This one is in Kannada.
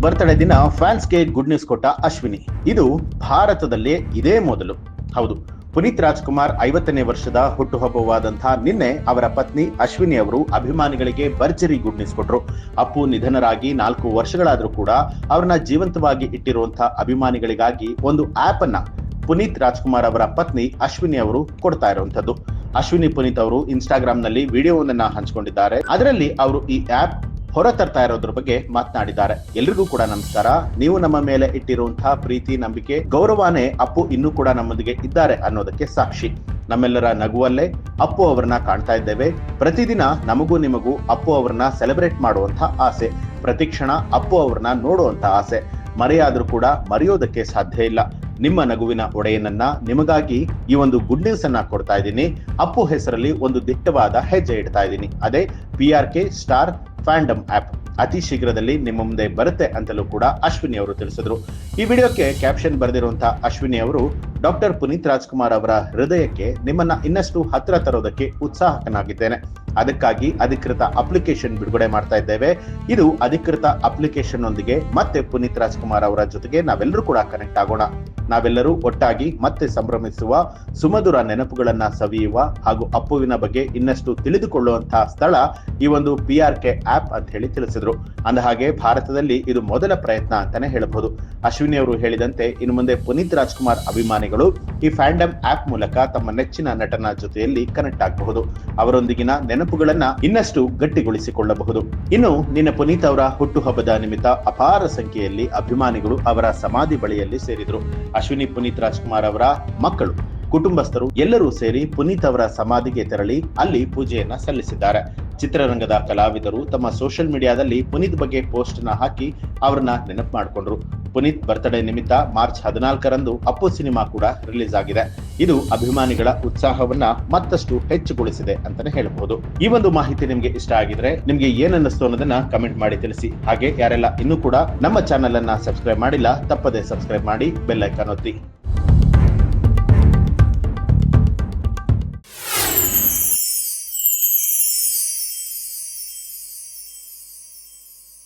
ಬರ್ತ್ಡೇ ದಿನ ಫ್ಯಾನ್ಸ್ಗೆ ಗುಡ್ ನ್ಯೂಸ್ ಕೊಟ್ಟ ಅಶ್ವಿನಿ. ಇದು ಭಾರತದಲ್ಲೇ ಇದೇ ಮೊದಲು. ಹೌದು, ಪುನೀತ್ ರಾಜ್ಕುಮಾರ್ 50ನೇ ವರ್ಷದ ಹುಟ್ಟುಹಬ್ಬವಾದಂತಹ ನಿನ್ನೆ ಅವರ ಪತ್ನಿ ಅಶ್ವಿನಿ ಅವರು ಅಭಿಮಾನಿಗಳಿಗೆ ಭರ್ಜರಿ ಗುಡ್ ನ್ಯೂಸ್ ಕೊಟ್ರು. ಅಪ್ಪು ನಿಧನರಾಗಿ 4 ವರ್ಷಗಳಾದ್ರೂ ಕೂಡ ಅವ್ರನ್ನ ಜೀವಂತವಾಗಿ ಇಟ್ಟಿರುವಂತಹ ಅಭಿಮಾನಿಗಳಿಗಾಗಿ ಒಂದು ಆಪ್ ಅನ್ನ ಪುನೀತ್ ರಾಜ್ಕುಮಾರ್ ಅವರ ಪತ್ನಿ ಅಶ್ವಿನಿ ಅವರು ಕೊಡ್ತಾ ಇರುವಂತದ್ದು. ಅಶ್ವಿನಿ ಪುನೀತ್ ಅವರು ಇನ್ಸ್ಟಾಗ್ರಾಮ್ ನಲ್ಲಿ ವಿಡಿಯೋವನ್ನ ಹಂಚಿಕೊಂಡಿದ್ದಾರೆ. ಅದರಲ್ಲಿ ಅವರು ಈ ಆಪ್ ಹೊರ ತರ್ತಾ ಇರೋದ್ರ ಬಗ್ಗೆ ಮಾತನಾಡಿದ್ದಾರೆ. ಎಲ್ರಿಗೂ ಕೂಡ ನಮಸ್ಕಾರ. ನೀವು ನಮ್ಮ ಮೇಲೆ ಇಟ್ಟಿರುವಂತಹ ಪ್ರೀತಿ, ನಂಬಿಕೆ, ಗೌರವನೇ ಅಪ್ಪು ಇನ್ನೂ ಕೂಡ ನಮ್ಮೊಂದಿಗೆ ಇದ್ದಾರೆ ಅನ್ನೋದಕ್ಕೆ ಸಾಕ್ಷಿ. ನಮ್ಮೆಲ್ಲರ ನಗುವಲ್ಲೇ ಅಪ್ಪು ಅವರನ್ನ ಕಾಣ್ತಾ ಇದ್ದೇವೆ. ಪ್ರತಿದಿನ ನಮಗೂ ನಿಮಗೂ ಅಪ್ಪು ಅವರನ್ನ ಸೆಲೆಬ್ರೇಟ್ ಮಾಡುವಂತ ಆಸೆ, ಪ್ರತಿಕ್ಷಣ ಅಪ್ಪು ಅವರನ್ನ ನೋಡುವಂತ ಆಸೆ. ಮರೆಯಾದ್ರೂ ಕೂಡ ಮರೆಯೋದಕ್ಕೆ ಸಾಧ್ಯ ಇಲ್ಲ. ನಿಮ್ಮ ನಗುವಿನ ಒಡೆಯನನ್ನ ನಿಮಗಾಗಿ ಈ ಒಂದು ಗುಡ್ ನ್ಯೂಸ್ ಅನ್ನ ಕೊಡ್ತಾ ಇದ್ದೀನಿ. ಅಪ್ಪು ಹೆಸರಲ್ಲಿ ಒಂದು ದಿಟ್ಟವಾದ ಹೆಜ್ಜೆ ಇಡ್ತಾ ಇದ್ದೀನಿ. ಅದೇ PRK ಸ್ಟಾರ್ ಫ್ಯಾಂಡಮ್ ಆಪ್ ಅತಿ ಶೀಘ್ರದಲ್ಲಿ ನಿಮ್ಮ ಮುಂದೆ ಬರುತ್ತೆ ಅಂತಲೂ ಕೂಡ ಅಶ್ವಿನಿ ಅವರು ತಿಳಿಸಿದ್ರು. ಈ ವಿಡಿಯೋಕ್ಕೆ ಕ್ಯಾಪ್ಷನ್ ಬರೆದಿರುವಂತಹ ಅಶ್ವಿನಿ ಅವರು, ಡಾಕ್ಟರ್ ಪುನೀತ್ ರಾಜ್ಕುಮಾರ್ ಅವರ ಹೃದಯಕ್ಕೆ ನಿಮ್ಮನ್ನ ಇನ್ನಷ್ಟು ಹತ್ರ ತರೋದಕ್ಕೆ ಉತ್ಸಾಹಕನಾಗಿದ್ದೇನೆ. ಅದಕ್ಕಾಗಿ ಅಧಿಕೃತ ಅಪ್ಲಿಕೇಶನ್ ಬಿಡುಗಡೆ ಮಾಡ್ತಾ ಇದ್ದೇವೆ. ಇದು ಅಧಿಕೃತ ಅಪ್ಲಿಕೇಶನ್ ಒಂದಿಗೆ ಮತ್ತೆ ಪುನೀತ್ ರಾಜ್ಕುಮಾರ್ ಅವರ ಜೊತೆಗೆ ನಾವೆಲ್ಲರೂ ಕೂಡ ಕನೆಕ್ಟ್ ಆಗೋಣ. ನಾವೆಲ್ಲರೂ ಒಟ್ಟಾಗಿ ಮತ್ತೆ ಸಂಭ್ರಮಿಸುವ, ಸುಮಧುರ ನೆನಪುಗಳನ್ನ ಸವಿಯುವ ಹಾಗೂ ಅಪ್ಪುವಿನ ಬಗ್ಗೆ ಇನ್ನಷ್ಟು ತಿಳಿದುಕೊಳ್ಳುವಂತಹ ಸ್ಥಳ ಈ ಒಂದು PRK ಆಪ್ ಅಂತ ಹೇಳಿ ತಿಳಿಸಿದ್ರು. ಅಂದಹಾಗೆ ಭಾರತದಲ್ಲಿ ಇದು ಮೊದಲ ಪ್ರಯತ್ನ ಅಂತಾನೆ ಹೇಳಬಹುದು. ಅಶ್ವಿನಿ ಅವರು ಹೇಳಿದಂತೆ ಇನ್ನು ಮುಂದೆ ಪುನೀತ್ ರಾಜ್ಕುಮಾರ್ ಅಭಿಮಾನಿಗಳು ಈ ಫ್ಯಾಂಡಮ್ ಆಪ್ ಮೂಲಕ ತಮ್ಮ ನೆಚ್ಚಿನ ನಟನ ಜೊತೆಯಲ್ಲಿ ಕನೆಕ್ಟ್ ಆಗಬಹುದು. ಅವರೊಂದಿಗಿನ ನೆನಪುಗಳನ್ನ ಇನ್ನಷ್ಟು ಗಟ್ಟಿಗೊಳಿಸಿಕೊಳ್ಳಬಹುದು. ಇನ್ನು ನಿನ್ನೆ ಪುನೀತ್ ಅವರ ಹುಟ್ಟುಹಬ್ಬದ ನಿಮಿತ್ತ ಅಪಾರ ಸಂಖ್ಯೆಯಲ್ಲಿ ಅಭಿಮಾನಿಗಳು ಅವರ ಸಮಾಧಿ ಬಳಿಯಲ್ಲಿ ಸೇರಿದ್ರು. ಅಶ್ವಿನಿ ಪುನೀತ್ ರಾಜ್ಕುಮಾರ್ ಅವರ ಮಕ್ಕಳು, ಕುಟುಂಬಸ್ಥರು ಎಲ್ಲರೂ ಸೇರಿ ಪುನೀತ್ ಅವರ ಸಮಾಧಿಗೆ ತೆರಳಿ ಅಲ್ಲಿ ಪೂಜೆಯನ್ನ ಸಲ್ಲಿಸಿದ್ದಾರೆ. ಚಿತ್ರರಂಗದ ಕಲಾವಿದರು ತಮ್ಮ ಸೋಷಿಯಲ್ ಮೀಡಿಯಾದಲ್ಲಿ ಪುನೀತ್ ಬಗ್ಗೆ ಪೋಸ್ಟ್ ನ ಹಾಕಿ ಅವರನ್ನ ನೆನಪು ಮಾಡಿಕೊಂಡ್ರು. ಪುನೀತ್ ಬರ್ತ್ಡೇ ನಿಮಿತ್ತ ಮಾರ್ಚ್ 14ರಂದು ಅಪ್ಪು ಸಿನಿಮಾ ಕೂಡ ರಿಲೀಸ್ ಆಗಿದೆ. ಇದು ಅಭಿಮಾನಿಗಳ ಉತ್ಸಾಹವನ್ನ ಮತ್ತಷ್ಟು ಹೆಚ್ಚುಗೊಳಿಸಿದೆ ಅಂತಾನೆ ಹೇಳಬಹುದು. ಈ ಒಂದು ಮಾಹಿತಿ ನಿಮ್ಗೆ ಇಷ್ಟ ಆಗಿದ್ರೆ ನಿಮ್ಗೆ ಏನನ್ನಿಸ್ತು ಅನ್ನೋದನ್ನ ಕಮೆಂಟ್ ಮಾಡಿ ತಿಳಿಸಿ. ಹಾಗೆ ಯಾರೆಲ್ಲ ಇನ್ನೂ ಕೂಡ ನಮ್ಮ ಚಾನೆಲ್ ಅನ್ನ ಸಬ್ಸ್ಕ್ರೈಬ್ ಮಾಡಿಲ್ಲ, ತಪ್ಪದೆ ಸಬ್ಸ್ಕ್ರೈಬ್ ಮಾಡಿ, ಬೆಲ್ ಐಕಾನ್ ಒತ್ತಿ.